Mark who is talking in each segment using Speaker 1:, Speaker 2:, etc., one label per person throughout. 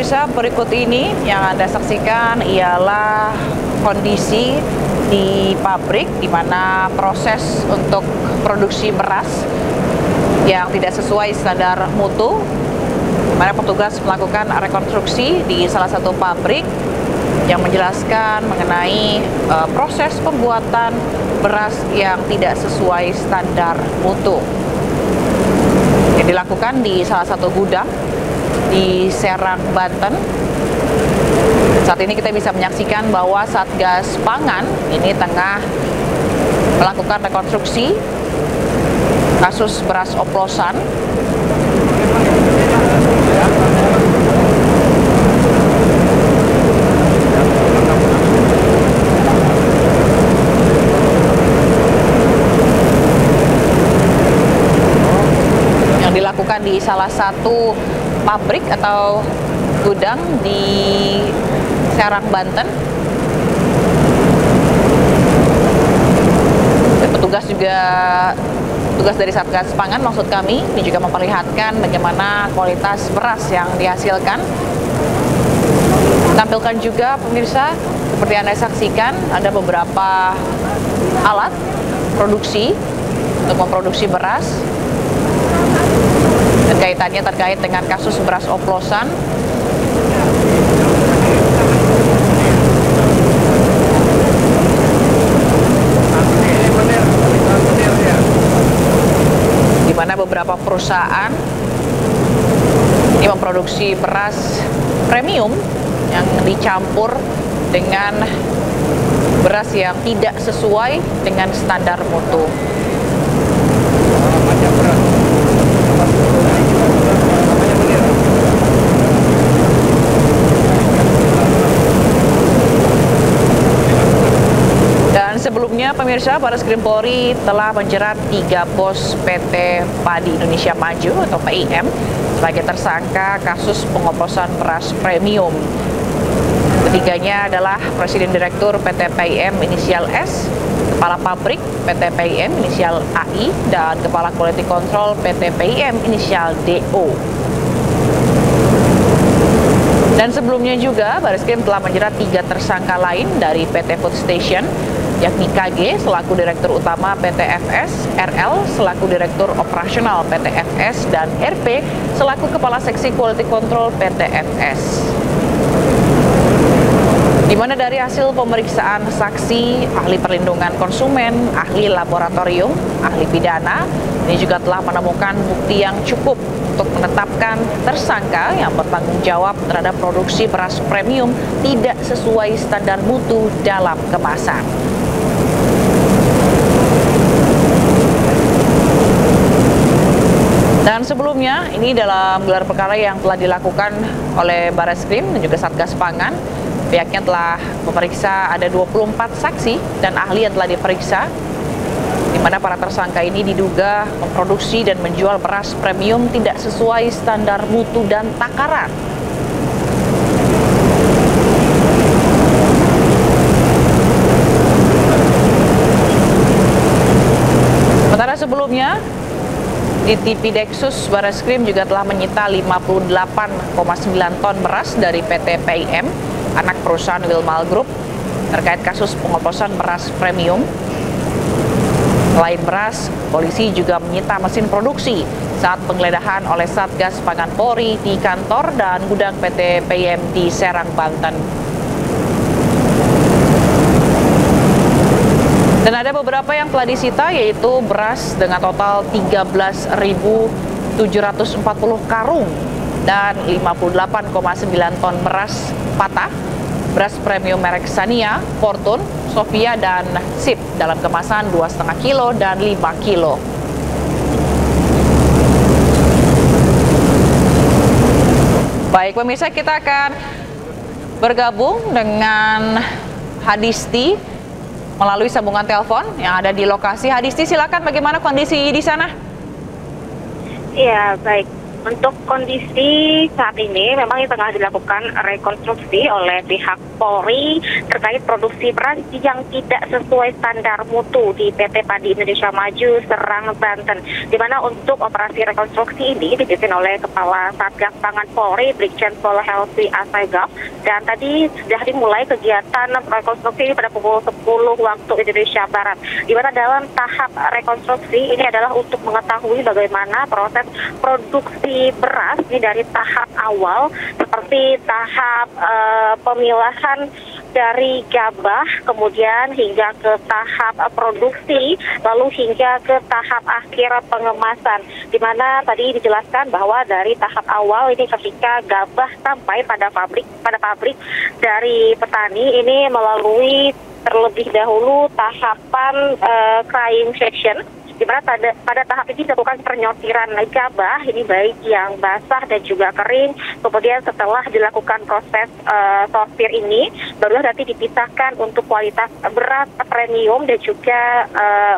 Speaker 1: pemirsa, berikut ini yang Anda saksikan ialah kondisi di pabrik di mana proses untuk produksi beras yang tidak sesuai standar mutu, di mana petugas melakukan rekonstruksi di salah satu pabrik yang menjelaskan mengenai proses pembuatan beras yang tidak sesuai standar mutu. Yang dilakukan di salah satu gudang di Serang, Banten. Saat ini kita bisa menyaksikan bahwa Satgas Pangan ini tengah melakukan rekonstruksi kasus beras oplosan. Yang dilakukan di salah satu pabrik atau gudang di Serang, Banten. Dan petugas dari Satgas Pangan, maksud kami, ini juga memperlihatkan bagaimana kualitas beras yang dihasilkan. Tampilkan juga pemirsa, seperti Anda saksikan, ada beberapa alat produksi untuk memproduksi beras. Dan kaitannya terkait dengan kasus beras oplosan. Di mana beberapa perusahaan ini memproduksi beras premium yang dicampur dengan beras yang tidak sesuai dengan standar mutu. Sebelumnya, pemirsa, Bareskrim Polri telah menjerat 3 bos PT Padi Indonesia Maju atau PIM sebagai tersangka kasus pengoplosan beras premium. Ketiganya adalah Presiden Direktur PT PIM inisial S, Kepala Pabrik PT PIM inisial AI, dan Kepala Quality Control PT PIM inisial DO. Dan sebelumnya juga, Bareskrim telah menjerat 3 tersangka lain dari PT Food Station, yakni KG selaku Direktur Utama PT FS, RL selaku Direktur Operasional PT FS, dan RP selaku Kepala Seksi Quality Control PT FS. Di mana dari hasil pemeriksaan saksi, ahli perlindungan konsumen, ahli laboratorium, ahli pidana, ini juga telah menemukan bukti yang cukup untuk menetapkan tersangka yang bertanggung jawab terhadap produksi beras premium tidak sesuai standar mutu dalam kemasan. Dan sebelumnya, ini dalam gelar perkara yang telah dilakukan oleh Bareskrim dan juga Satgas Pangan, pihaknya telah memeriksa ada 24 saksi dan ahli yang telah diperiksa, di mana para tersangka ini diduga memproduksi dan menjual beras premium tidak sesuai standar mutu dan takaran. Sementara sebelumnya, di TV Dexus, Bareskrim juga telah menyita 58,9 ton beras dari PT PIM, anak perusahaan Wilmal Group, terkait kasus pengoplosan beras premium. Selain beras, polisi juga menyita mesin produksi saat penggeledahan oleh Satgas Pangan Polri di kantor dan gudang PT PIM di Serang, Banten. Dan ada beberapa yang telah disita, yaitu beras dengan total 13.740 karung dan 58,9 ton beras patah, beras premium merek Sania, Fortune, Sofia, dan Sip dalam kemasan 2,5 kilo dan 5 kilo. Baik pemirsa, kita akan bergabung dengan Hadisti melalui sambungan telepon yang ada di lokasi. Hadisti, silakan, bagaimana kondisi di sana?
Speaker 2: Ya, baik. Untuk kondisi saat ini memang tengah dilakukan rekonstruksi oleh pihak Polri terkait produksi beras yang tidak sesuai standar mutu di PT Padi Indonesia Maju Serang, Banten. Di mana untuk operasi rekonstruksi ini dipimpin oleh Kepala Satgas Pangan Polri Brigjen Pol Helvi Asegaf, dan tadi sudah dimulai kegiatan rekonstruksi pada pukul 10 waktu Indonesia Barat. Di mana dalam tahap rekonstruksi ini adalah untuk mengetahui bagaimana proses produksi beras ini dari tahap awal seperti tahap pemilahan dari gabah, kemudian hingga ke tahap produksi, lalu hingga ke tahap akhir pengemasan. Di mana tadi dijelaskan bahwa dari tahap awal ini ketika gabah sampai pada pabrik dari petani ini melalui terlebih dahulu tahapan crying section, di mana pada tahap ini dilakukan penyortiran gabah, ini baik yang basah dan juga kering. Kemudian setelah dilakukan proses sortir ini, baru nanti dipisahkan untuk kualitas beras premium dan juga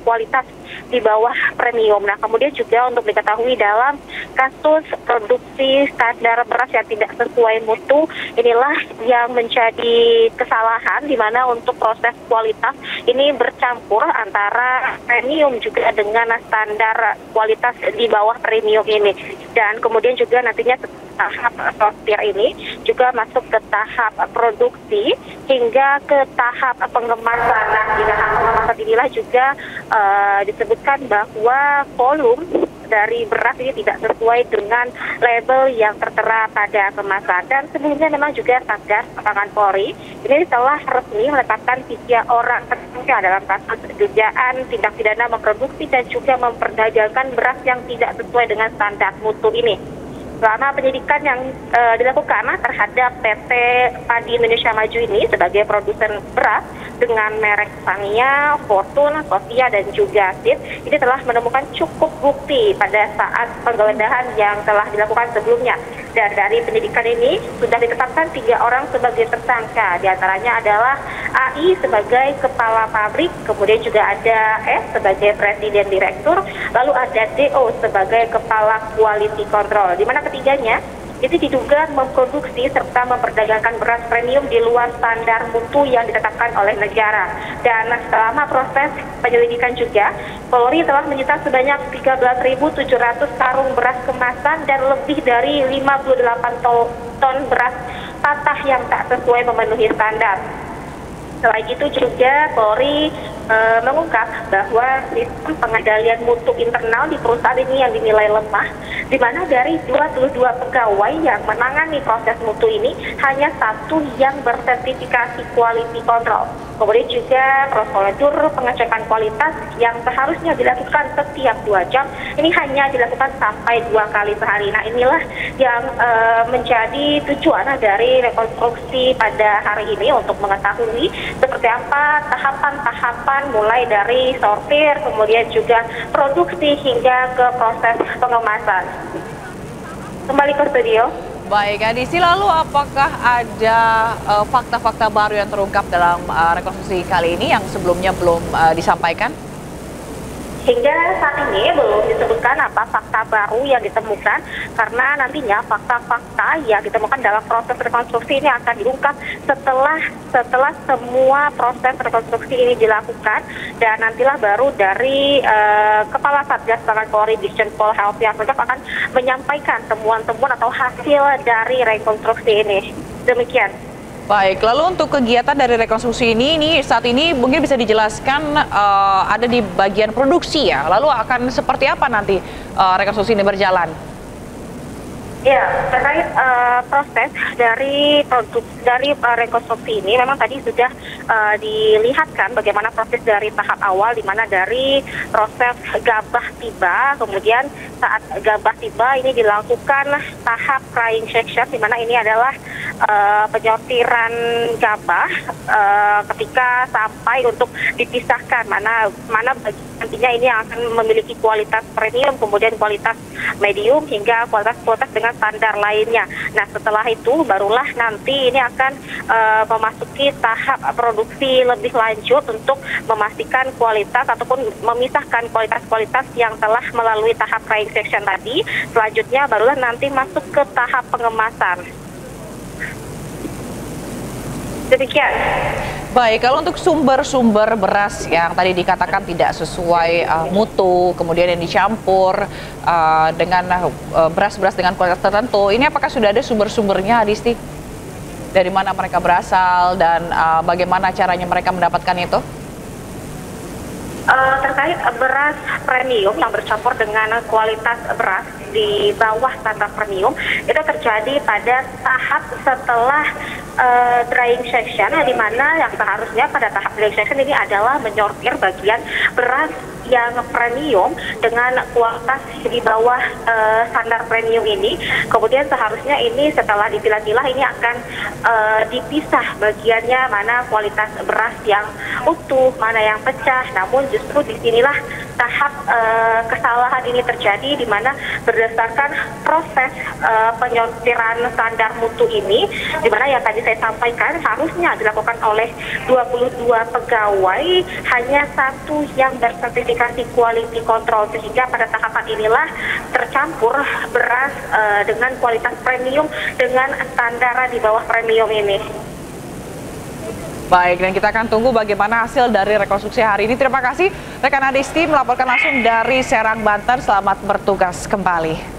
Speaker 2: kualitas di bawah premium. Nah, kemudian juga untuk diketahui dalam kasus produksi standar beras yang tidak sesuai mutu, inilah yang menjadi kesalahan, di mana untuk proses kualitas ini bercampur antara premium juga dengan standar kualitas di bawah premium ini. Dan kemudian juga nantinya tahap sortir ini juga masuk ke tahap produksi hingga ke tahap pengemasan. Nah, di tahap pengemasan inilah juga disebutkan bahwa volume dari beras ini tidak sesuai dengan label yang tertera pada kemasan. Dan sebelumnya memang juga Satgas Pangan Polri ini telah resmi menetapkan 3 orang tersangka dalam kasus dugaan tindak pidana memproduksi dan juga memperdagangkan beras yang tidak sesuai dengan standar mutu ini. Selama penyidikan yang dilakukan terhadap PT Padi Indonesia Maju ini sebagai produsen beras dengan merek Sania, Fortune, Sofia, dan juga SID, ini telah menemukan cukup bukti pada saat penggeledahan yang telah dilakukan sebelumnya. Dan dari penyidikan ini sudah ditetapkan 3 orang sebagai tersangka. Di antaranya adalah AI sebagai kepala pabrik, kemudian juga ada S sebagai presiden direktur, lalu ada DO sebagai kepala quality control. Di mana ketiganya itu diduga memproduksi serta memperdagangkan beras premium di luar standar mutu yang ditetapkan oleh negara. Dan selama proses penyelidikan juga, Polri telah menyita sebanyak 13.700 karung beras kemasan dan lebih dari 58 ton beras patah yang tak sesuai memenuhi standar. Selain itu juga Polri mengungkap bahwa sistem pengendalian mutu internal di perusahaan ini yang dinilai lemah, di mana dari 22 pegawai yang menangani proses mutu ini hanya 1 yang bersertifikasi quality control. Kemudian juga prosedur pengecekan kualitas yang seharusnya dilakukan setiap 2 jam, ini hanya dilakukan sampai 2 kali sehari. Nah, inilah yang menjadi tujuan dari rekonstruksi pada hari ini untuk mengetahui seperti apa tahapan-tahapan mulai dari sortir, kemudian juga produksi hingga ke proses pengemasan. Kembali ke studio.
Speaker 1: Baik, Adisi, lalu apakah ada fakta-fakta baru yang terungkap dalam rekonstruksi kali ini yang sebelumnya belum disampaikan?
Speaker 2: Hingga saat ini belum disebutkan apa fakta baru yang ditemukan, karena nantinya fakta-fakta yang ditemukan dalam proses rekonstruksi ini akan diungkap setelah semua proses rekonstruksi ini dilakukan, dan nantilah baru dari Kepala Satgas Pangan Polri Brigjen Pol Helvi Asegaf akan menyampaikan temuan-temuan atau hasil dari rekonstruksi ini. Demikian.
Speaker 1: Baik, lalu untuk kegiatan dari rekonstruksi ini saat ini mungkin bisa dijelaskan ada di bagian produksi ya. Lalu akan seperti apa nanti rekonstruksi ini berjalan?
Speaker 2: Ya, terkait proses dari rekonstruksi ini memang tadi sudah dilihatkan bagaimana proses dari tahap awal, di mana dari proses gabah tiba, kemudian saat gabah tiba ini dilakukan tahap crying section, di mana ini adalah penyortiran gabah ketika sampai untuk dipisahkan mana nantinya ini akan memiliki kualitas premium, kemudian kualitas medium hingga kualitas dengan standar lainnya. Nah, setelah itu barulah nanti ini akan memasuki tahap produksi lebih lanjut untuk memastikan kualitas ataupun memisahkan kualitas-kualitas yang telah melalui tahap drying section tadi. Selanjutnya barulah nanti masuk ke tahap pengemasan. Demikian.
Speaker 1: Baik, kalau untuk sumber-sumber beras yang tadi dikatakan tidak sesuai mutu, kemudian yang dicampur dengan beras-beras dengan kualitas tertentu, ini apakah sudah ada sumber-sumbernya, Adisti? Dari mana mereka berasal dan bagaimana caranya mereka mendapatkan itu?
Speaker 2: Terkait beras premium yang bercampur dengan kualitas beras di bawah standar premium, itu terjadi pada tahap setelah drying section, di mana yang seharusnya pada tahap drying section ini adalah menyortir bagian beras yang premium dengan kualitas di bawah standar premium ini. Kemudian seharusnya ini setelah dipilah-pilah ini akan dipisah bagiannya, mana kualitas beras yang utuh, mana yang pecah. Namun justru disinilah tahap kesalahan ini terjadi, di mana berdasarkan proses penyortiran standar mutu ini, di mana yang tadi saya sampaikan harusnya dilakukan oleh 22 pegawai, hanya satu yang bersertifikasi quality control, sehingga pada tahapan inilah tercampur beras dengan kualitas premium dengan standar di bawah premium ini.
Speaker 1: Baik, dan kita akan tunggu bagaimana hasil dari rekonstruksi hari ini. Terima kasih rekan Adisti melaporkan langsung dari Serang, Banten. Selamat bertugas kembali.